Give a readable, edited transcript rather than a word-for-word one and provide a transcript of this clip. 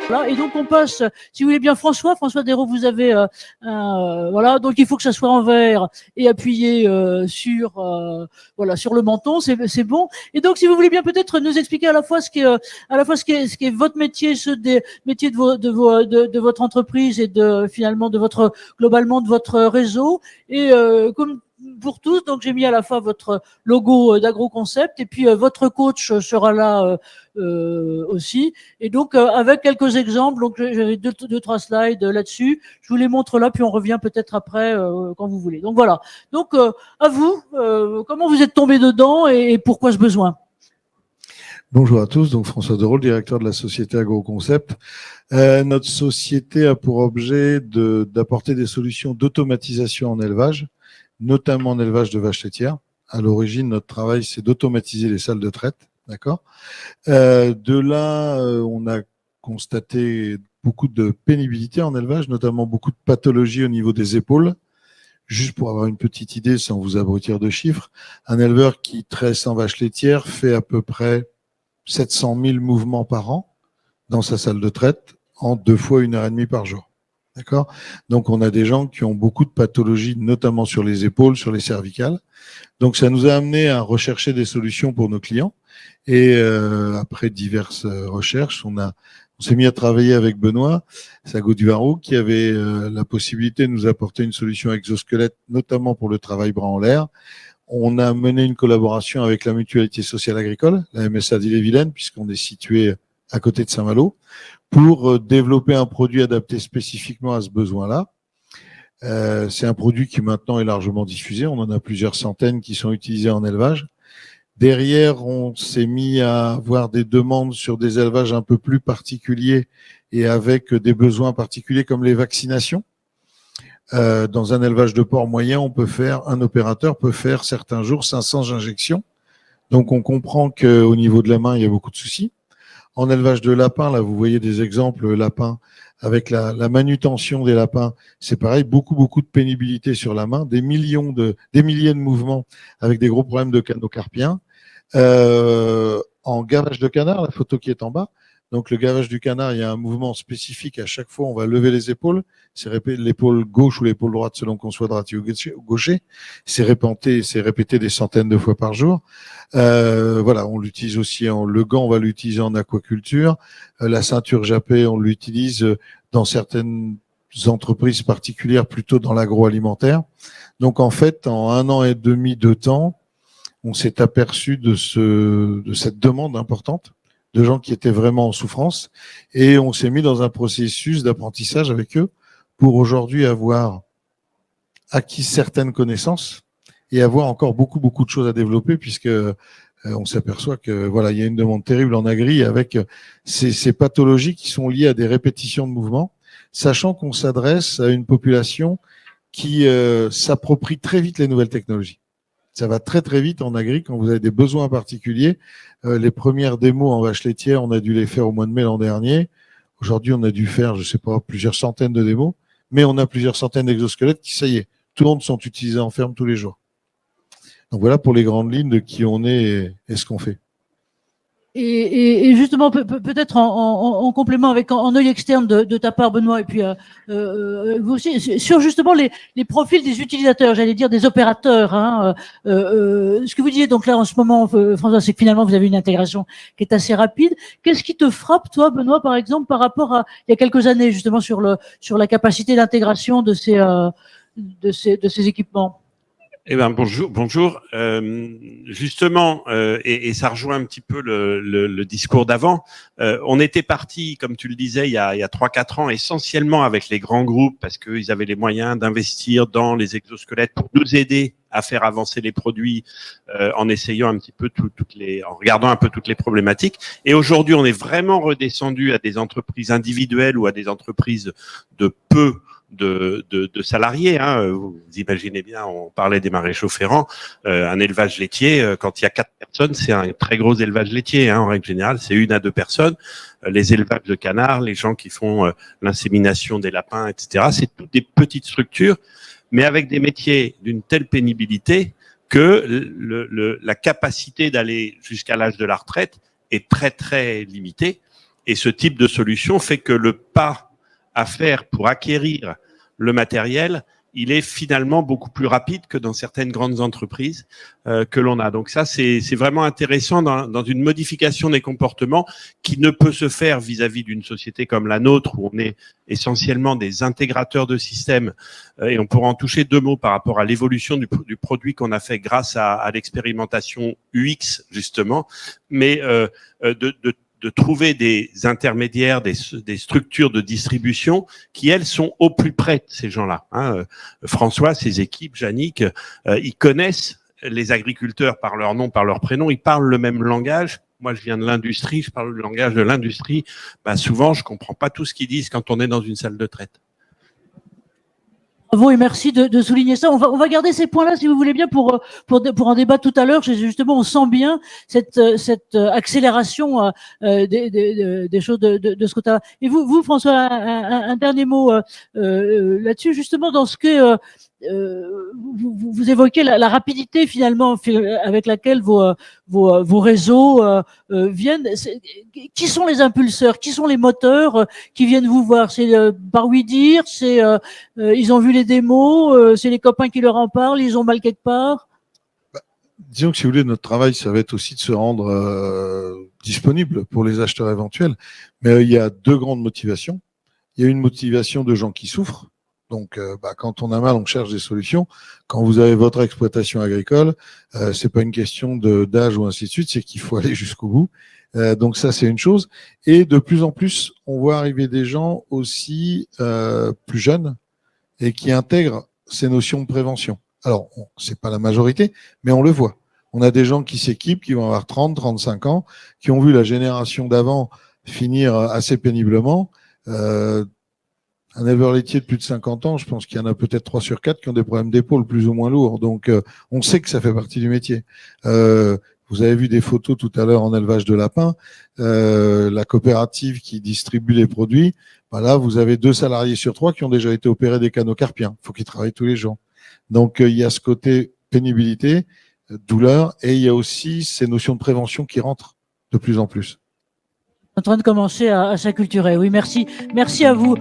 Voilà, et donc on passe, si vous voulez bien, François Desraux, vous avez voilà, donc il faut que ça soit en vert et appuyé sur le menton, c'est bon. Et donc si vous voulez bien peut-être nous expliquer à la fois ce qui est votre métier, ceux des métiers de votre entreprise et finalement globalement de votre réseau, et comme pour tous, donc j'ai mis à la fois votre logo d'AgroConcept et puis votre coach sera là aussi. Et donc avec quelques exemples, donc j'avais deux trois slides là-dessus. Je vous les montre là, puis on revient peut-être après quand vous voulez. Donc voilà. Donc à vous, comment vous êtes tombé dedans et pourquoi ce besoin? Bonjour à tous, donc François Desraux, directeur de la société AgroConcept. Notre société a pour objet d'apporter des solutions d'automatisation en élevage, notamment en élevage de vaches laitières. À l'origine, notre travail, c'est d'automatiser les salles de traite, d'accord. De là, on a constaté beaucoup de pénibilité en élevage, notamment beaucoup de pathologies au niveau des épaules. Juste pour avoir une petite idée, sans vous abrutir de chiffres, un éleveur qui traite 100 vaches laitières fait à peu près 700 000 mouvements par an dans sa salle de traite en 2 fois 1h30 par jour. D'accord? Donc, on a des gens qui ont beaucoup de pathologies, notamment sur les épaules, sur les cervicales. Donc, ça nous a amené à rechercher des solutions pour nos clients. Et après diverses recherches, on s'est mis à travailler avec Benoît Sago-Duvarou, qui avait la possibilité de nous apporter une solution exosquelette, notamment pour le travail bras en l'air. On a mené une collaboration avec la Mutualité sociale agricole, la MSA d'Ille-et-Vilaine, puisqu'on est situé à côté de Saint-Malo, pour développer un produit adapté spécifiquement à ce besoin-là. C'est un produit qui maintenant est largement diffusé. On en a plusieurs centaines qui sont utilisés en élevage. Derrière, on s'est mis à avoir des demandes sur des élevages un peu plus particuliers et avec des besoins particuliers comme les vaccinations. Dans un élevage de porc moyen, un opérateur peut faire certains jours 500 injections. Donc, on comprend qu'au niveau de la main, il y a beaucoup de soucis. En élevage de lapins, là, vous voyez des exemples lapins avec la manutention des lapins. C'est pareil, beaucoup de pénibilité sur la main, des milliers de mouvements avec des gros problèmes de canaux carpiens. En gavage de canard, la photo qui est en bas. Donc, le gavage du canard, il y a un mouvement spécifique. À chaque fois, on va lever les épaules. C'est l'épaule gauche ou l'épaule droite, selon qu'on soit droitier ou gaucher. C'est répété des centaines de fois par jour. Voilà, on l'utilise aussi le gant, on va l'utiliser en aquaculture. La ceinture jappée, on l'utilise dans certaines entreprises particulières, plutôt dans l'agroalimentaire. Donc, en fait, en 1 an et demi de temps, on s'est aperçu de cette demande importante de gens qui étaient vraiment en souffrance, et on s'est mis dans un processus d'apprentissage avec eux pour aujourd'hui avoir acquis certaines connaissances et avoir encore beaucoup de choses à développer, puisque on s'aperçoit que voilà, il y a une demande terrible en agri avec ces pathologies qui sont liées à des répétitions de mouvements, sachant qu'on s'adresse à une population qui s'approprie très vite les nouvelles technologies. Ça va très vite en agri quand vous avez des besoins particuliers. Les premières démos en vache laitière, on a dû les faire au mois de mai l'an dernier. Aujourd'hui, on a dû faire, je sais pas, plusieurs centaines de démos, mais on a plusieurs centaines d'exosquelettes qui, ça y est, tout le monde sont utilisés en ferme tous les jours. Donc voilà pour les grandes lignes de qui on est et ce qu'on fait. Et justement, peut-être en complément avec en œil externe de ta part, Benoît, et puis vous aussi, sur justement les profils des utilisateurs, j'allais dire des opérateurs. Ce que vous disiez donc là en ce moment, François, c'est que finalement vous avez une intégration qui est assez rapide. Qu'est-ce qui te frappe, toi, Benoît, par exemple, par rapport à il y a quelques années, justement sur la capacité d'intégration de ces équipements? Eh ben bonjour. Justement, et ça rejoint un petit peu le discours d'avant. On était parti, comme tu le disais, il y a 3-4 ans, essentiellement avec les grands groupes, parce qu'ils avaient les moyens d'investir dans les exosquelettes pour nous aider à faire avancer les produits, en essayant un petit peu en regardant un peu toutes les problématiques. Et aujourd'hui, on est vraiment redescendu à des entreprises individuelles ou à des entreprises de peu de salariés. Vous imaginez bien, on parlait des maréchaux ferrants, un élevage laitier, quand il y a 4 personnes, c'est un très gros élevage laitier. En règle générale, c'est 1 à 2 personnes. Les élevages de canards, les gens qui font l'insémination des lapins, etc., c'est toutes des petites structures, mais avec des métiers d'une telle pénibilité que la capacité d'aller jusqu'à l'âge de la retraite est très limitée. Et ce type de solution fait que le pas à faire pour acquérir le matériel, il est finalement beaucoup plus rapide que dans certaines grandes entreprises que l'on a. Donc ça, c'est vraiment intéressant dans une modification des comportements qui ne peut se faire vis-à-vis d'une société comme la nôtre, où on est essentiellement des intégrateurs de systèmes, et on pourra en toucher 2 mots par rapport à l'évolution du produit qu'on a fait grâce à l'expérimentation UX, justement, mais de trouver des intermédiaires, des structures de distribution qui, elles, sont au plus près de ces gens-là. François, ses équipes, Yannick, ils connaissent les agriculteurs par leur nom, par leur prénom, ils parlent le même langage. Moi, je viens de l'industrie, je parle le langage de l'industrie. Souvent, je comprends pas tout ce qu'ils disent quand on est dans une salle de traite. Bravo et merci de souligner ça. On va garder ces points-là, si vous voulez bien, pour en débattre tout à l'heure. Justement, on sent bien cette accélération des choses de ce côté-là. Et vous, François, un dernier mot là-dessus, justement, dans ce que vous évoquez la rapidité finalement avec laquelle vos réseaux viennent. Qui sont les impulseurs, qui sont les moteurs qui viennent vous voir? C'est par oui-dire, c'est ils ont vu les démos, c'est les copains qui leur en parlent, ils ont mal quelque part? Disons que si vous voulez, notre travail, ça va être aussi de se rendre disponible pour les acheteurs éventuels. Mais il y a 2 grandes motivations. Il y a une motivation de gens qui souffrent. Donc, quand on a mal, on cherche des solutions. Quand vous avez votre exploitation agricole, c'est pas une question d'âge ou ainsi de suite, c'est qu'il faut aller jusqu'au bout. Donc ça, c'est une chose. Et de plus en plus, on voit arriver des gens aussi plus jeunes et qui intègrent ces notions de prévention. Alors, c'est pas la majorité, mais on le voit. On a des gens qui s'équipent, qui vont avoir 30, 35 ans, qui ont vu la génération d'avant finir assez péniblement. Un éleveur laitier de plus de 50 ans, je pense qu'il y en a peut-être 3 sur 4 qui ont des problèmes d'épaule plus ou moins lourds. Donc, on sait que ça fait partie du métier. Vous avez vu des photos tout à l'heure en élevage de lapins. La coopérative qui distribue les produits, là, vous avez 2 salariés sur 3 qui ont déjà été opérés des canaux carpiens. Il faut qu'ils travaillent tous les jours. Donc, il y a ce côté pénibilité, douleur, et il y a aussi ces notions de prévention qui rentrent de plus en plus. En train de commencer à s'acculturer. Oui, merci. Merci à vous.